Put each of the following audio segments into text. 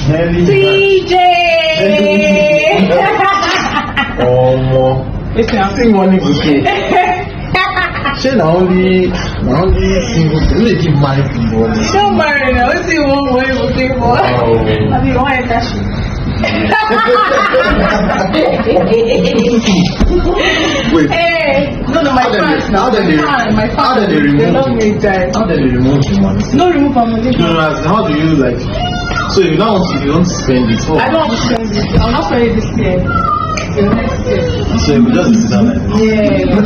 Nelly. Tjay. Oh, it's nothing money bouquet. She not only single. They give money to money. Don't marry now. Let's see what money bouquet for. I mean, why cash? Wait. Hey, no, my fans now. How did they remove? They love me, guys. How did they remove the money? No remove from money. No, how do you like? So you don't spend it. I don't want to spend it. I'm not spending this year. The next year. So you just sit down like this. Yeah. The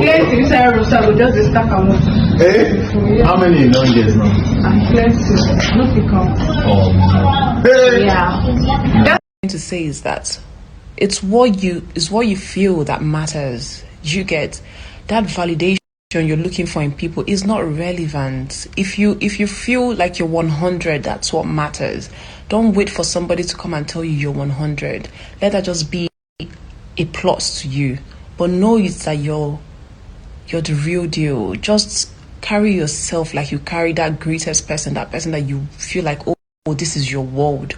place inside room, so I will just stack and move. Eh? How many you don't get now? I'm plenty. No become. Oh no. Hey. Yeah. To say is that it's what you feel that matters. You get that validation you're looking for in people is not relevant. If you feel like you're 100, that's what matters. Don't wait for somebody to come and tell you you're 100. Let that just be a plus to you. But know it's that you're the real deal. Just carry yourself like you carry that greatest person, that person that you feel like, oh, this is your world.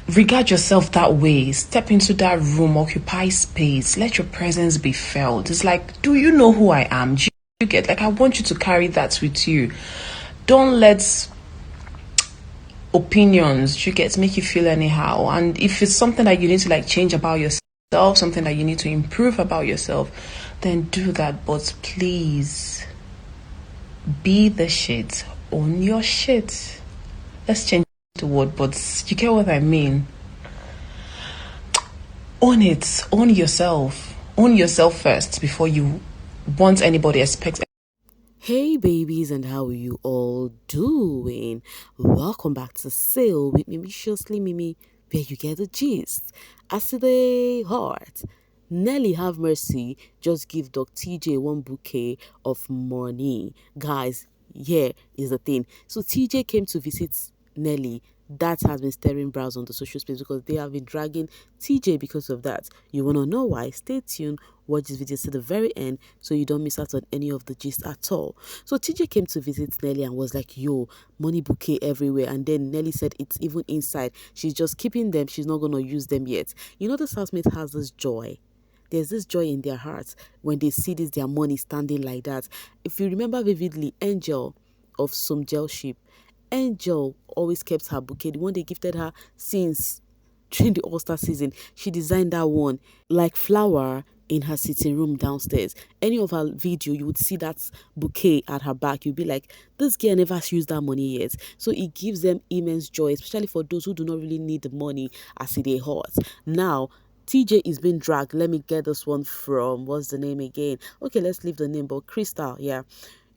Regard yourself that way. Step into that room, occupy space, let your presence be felt. It's like, do you know who I am? Do you get, like, I want you to carry that with you. Don't let opinions make you feel anyhow. And if it's something that you need to like change about yourself, something that you need to improve about yourself, then do that. But please be the shit. Own your shit. Let's change the word, but you get what I mean. Own it. Own yourself. Own yourself first before you want anybody expect. Hey babies, and how are you all doing? Welcome back to Sail with Mimiciously Mimi, where you get the gist. As today heart, Nelly have mercy, just give Dr. Tjay one bouquet of money. Guys, here is the thing. So Tjay came to visit Nelly. That has been stirring brows on the social space because they have been dragging Tjay because of that. You want to know why? Stay tuned, watch this video to the very end so you don't miss out on any of the gist at all. So Tjay came to visit Nelly and was like, yo, money bouquet everywhere. And then Nelly said it's even inside. She's just keeping them. She's not going to use them yet. You know, this housemate has this joy. There's this joy in their hearts when they see their money standing like that. If you remember vividly, Angel of some gel ship, Angel always kept her bouquet, the one they gifted her since during the All-Star season. She designed that one like flower in her sitting room downstairs. Any of her video, you would see that bouquet at her back. You'd be like, this girl never used that money yet. So it gives them immense joy, especially for those who do not really need the money as it is hot. Now, Tjay is being dragged. Let me get this one from, what's the name again? Okay, let's leave the name, but Crystal, yeah.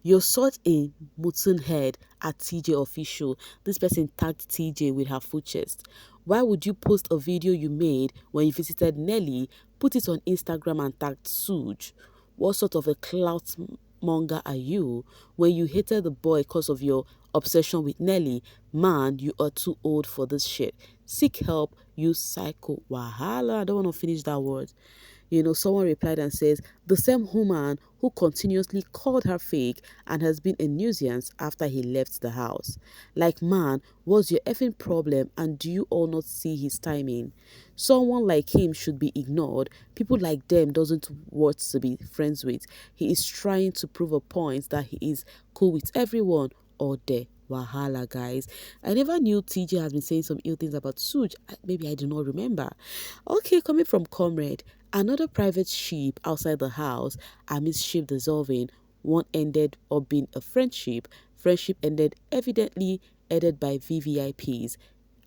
You're such a muton head at Tjay official. This person tagged Tjay with her full chest. Why would you post a video you made when you visited Nelly, put it on Instagram and tagged Sooj? What sort of a clout monger are you? When you hated the boy because of your obsession with Nelly, man, you are too old for this shit. Seek help, you psycho. Wahala. I don't want to finish that word. You know, someone replied and says, the same woman who continuously called her fake and has been a nuisance after he left the house. Like, man, what's your effing problem and do you all not see his timing? Someone like him should be ignored. People like them doesn't want to be friends with. He is trying to prove a point that he is cool with everyone or there. Wahala, guys. I never knew Tjay has been saying some ill things about Sooj. Maybe I do not remember. Okay, coming from Comrade. Another private ship outside the house amidst ship dissolving. One ended up being a friendship. Friendship ended evidently headed by VVIPs.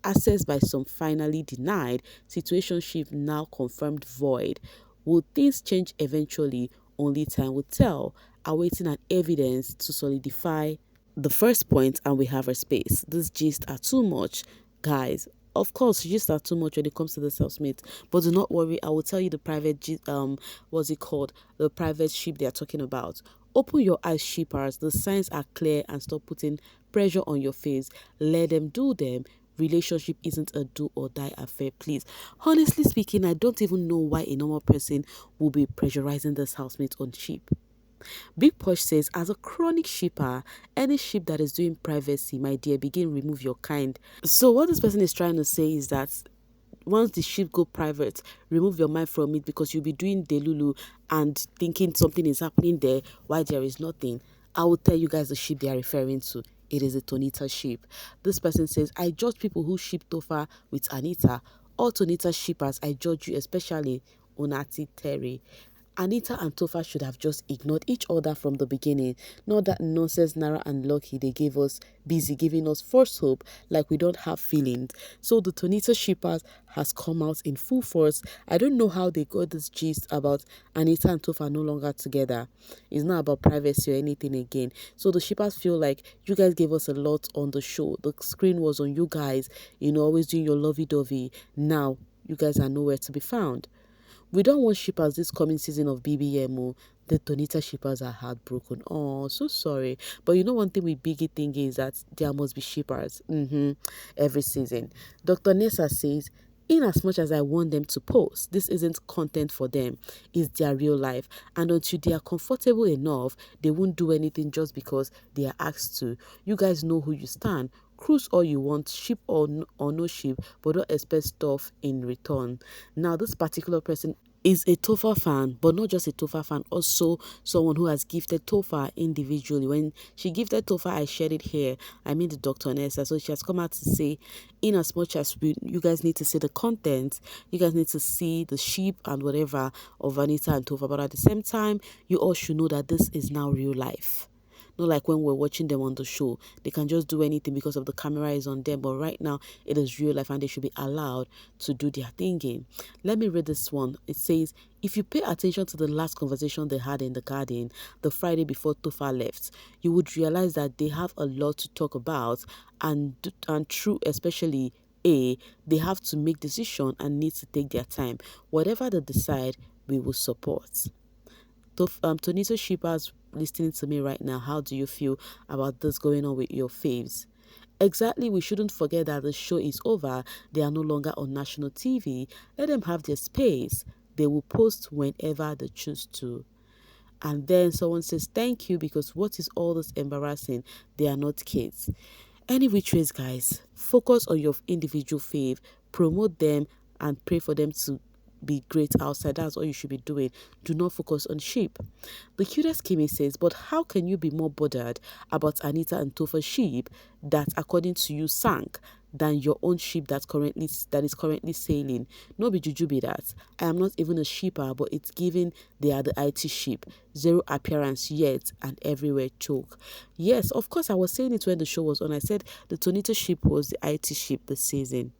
Access by some finally denied. Situationship now confirmed void. Will things change eventually? Only time will tell. Awaiting an evidence to solidify the first point, and we have our space. These gists are too much, guys. Of course, gists are too much when it comes to the housemate, but do not worry. I will tell you the private what's it called? The private ship they are talking about. Open your eyes, shippers. The signs are clear, and stop putting pressure on your face. Let them do them. Relationship isn't a do or die affair, please. Honestly speaking, I don't even know why a normal person will be pressurizing this housemate on ship. Big Posh says, as a chronic shipper, any ship that is doing privacy, my dear, begin remove your kind. So what this person is trying to say is that once the ship go private, remove your mind from it, because you'll be doing delulu and thinking something is happening there while there is nothing. I will tell you guys the ship they are referring to. It is a Tonita ship. This person says, I judge people who ship Tofa with Anita. All Tonita shippers, I judge you, especially Unati Terry. Anita and Tofa should have just ignored each other from the beginning. Not that nonsense Nara and Lucky they gave us, busy giving us false hope like we don't have feelings. So the Tonita shippers has come out in full force. I don't know how they got this gist about Anita and Tofa no longer together. It's not about privacy or anything again. So the shippers feel like you guys gave us a lot on the show. The screen was on you guys, always doing your lovey-dovey. Now you guys are nowhere to be found. We don't want shippers this coming season of BBMO. The Tonita shippers are heartbroken. Oh, so sorry. But one thing with Biggie thing is that there must be shippers every season. Dr. Nessa says, in as much as I want them to post, this isn't content for them. It's their real life. And until they are comfortable enough, they won't do anything just because they are asked to. You guys know who you stand. Cruise all you want, ship or no ship, but don't expect stuff in return. Now, this particular person is a Tofa fan, but not just a Tofa fan, also someone who has gifted Tofa individually. When she gifted Tofa, I shared it here. I mean the Dr. Nessa. So she has come out to say, in as much as you guys need to see the content, you guys need to see the sheep and whatever of Anita and Tofa, but at the same time, you all should know that this is now real life. Not like when we're watching them on the show, they can just do anything because of the camera is on them. But right now, it is real life and they should be allowed to do their thinking. Let me read this one. It says, if you pay attention to the last conversation they had in the garden the Friday before Tofa left, you would realize that they have a lot to talk about, and true, especially they have to make decision and need to take their time. Whatever they decide, we will support. Tonito shippers listening to me right now, how do you feel about this going on with your faves? Exactly, we shouldn't forget that the show is over. They are no longer on national TV. Let them have their space. They will post whenever they choose to. And then someone says, thank you, because what is all this embarrassing? They are not kids. Any which ways, guys, focus on your individual fave, promote them, and pray for them to be great outside. That's all you should be doing. Do not focus on sheep. The cutest Kimmy says, but how can you be more bothered about Anita and Tofa's sheep that according to you sank than your own ship that is currently sailing? No be juju be that. I am not even a shipper, but it's given they are the IT ship. Zero appearance yet and everywhere choke. Yes, of course, I was saying it when the show was on. I said the Tonita ship was the IT ship this season.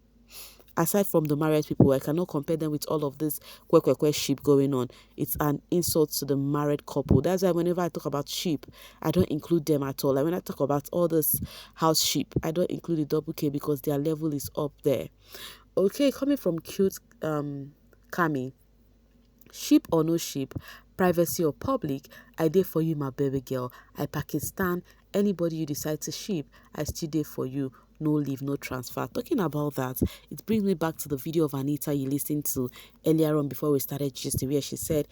Aside from the married people, I cannot compare them with all of this kwe sheep going on. It's an insult to the married couple. That's why whenever I talk about sheep, I don't include them at all. Like when I talk about all this house sheep, I don't include the double K because their level is up there. Okay, coming from cute Kami. Sheep or no sheep, privacy or public, I did for you, my baby girl. I Pakistan, anybody you decide to sheep, I still did for you. No leave, no transfer. Talking about that, it brings me back to the video of Anita you listened to earlier on before we started gisting, where she said,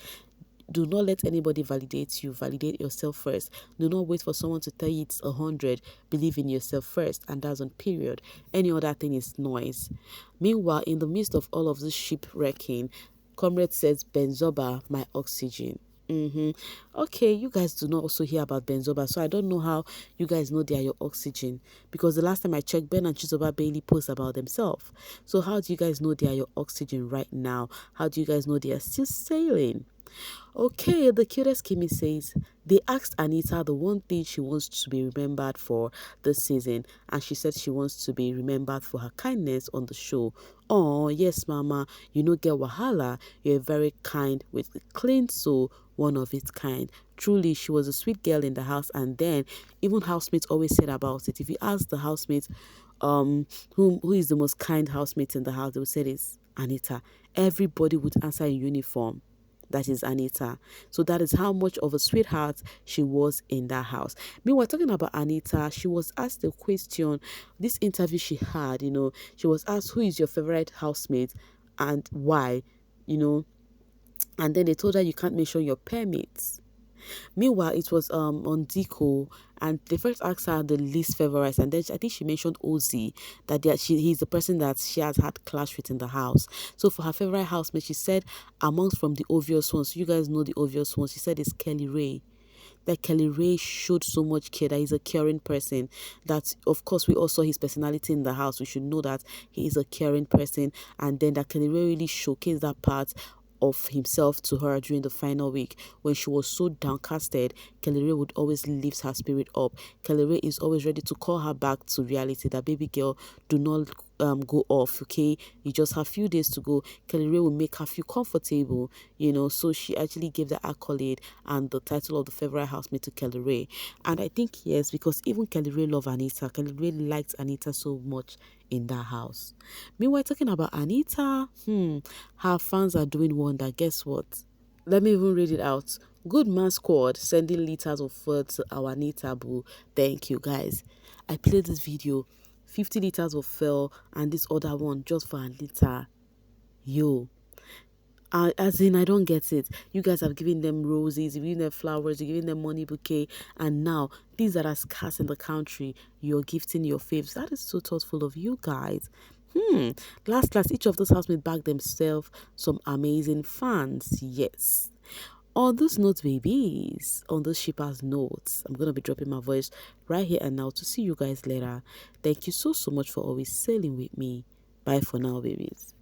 do not let anybody validate you. Validate yourself first. Do not wait for someone to tell you it's 100. Believe in yourself first, and that's on period. Any other thing is noise. Meanwhile, in the midst of all of this shipwrecking, Comrade says, Benzoba, my oxygen. Okay, you guys do not also hear about Benzoba, so I don't know how you guys know they are your oxygen, because the last time I checked, Ben and Chizoba Bailey post about themselves. So how do you guys know they are your oxygen right now? How do you guys know they are still sailing? Okay, the cutest Kimmy says, they asked Anita the one thing she wants to be remembered for this season, and she said she wants to be remembered for her kindness on the show. Oh, yes, mama, you know, get wahala. You're very kind with a clean soul, one of its kind. Truly, she was a sweet girl in the house, and then even housemates always said about it. If you ask the housemates, who is the most kind housemate in the house, they would say it's Anita. Everybody would answer in uniform. That is Anita. So that is how much of a sweetheart she was in that house. Meanwhile, talking about Anita, she was asked a question. This interview she had, she was asked, who is your favorite housemate and why, and then they told her you can't mention your pair mates. Meanwhile, it was on Deco, and they first asked her the least favorites, and then I think she mentioned Ozzy, that he's the person that she has had clash with in the house. So for her favorite housemate, she said amongst from the obvious ones, you guys know the obvious ones, she said it's Kellyrae. That Kellyrae showed so much care, that he's a caring person. That of course we all saw his personality in the house. We should know that he is a caring person, and then that Kellyrae really showcased that part of himself to her during the final week when she was so downcasted. Kellyrae would always lift her spirit up. Kellyrae is always ready to call her back to reality, that baby girl, do not go off, okay? You just have few days to go. Kellyrae will make her feel comfortable, you know. So she actually gave the accolade and the title of the favorite housemate to Kellyrae. And I think yes, because even Kellyrae loved Anita. Kellyrae liked Anita so much in that house. Meanwhile, talking about Anita, her fans are doing wonder. Guess what? Let me even read it out. Good Man Squad sending liters of food to our Anita boo. Thank you guys. I played this video, 50 liters of fuel, and this other one just for Anita. Yo. As in, I don't get it. You guys have given them roses, you've given them flowers, you're giving them money bouquet, and now these that are scarce in the country, you're gifting your faves. That is so thoughtful of you guys. Last, each of those housemates back themselves some amazing fans. Yes. On those notes, babies, on those shippers notes, I'm gonna be dropping my voice right here and now to see you guys later. Thank you so much for always sailing with me. Bye for now, babies.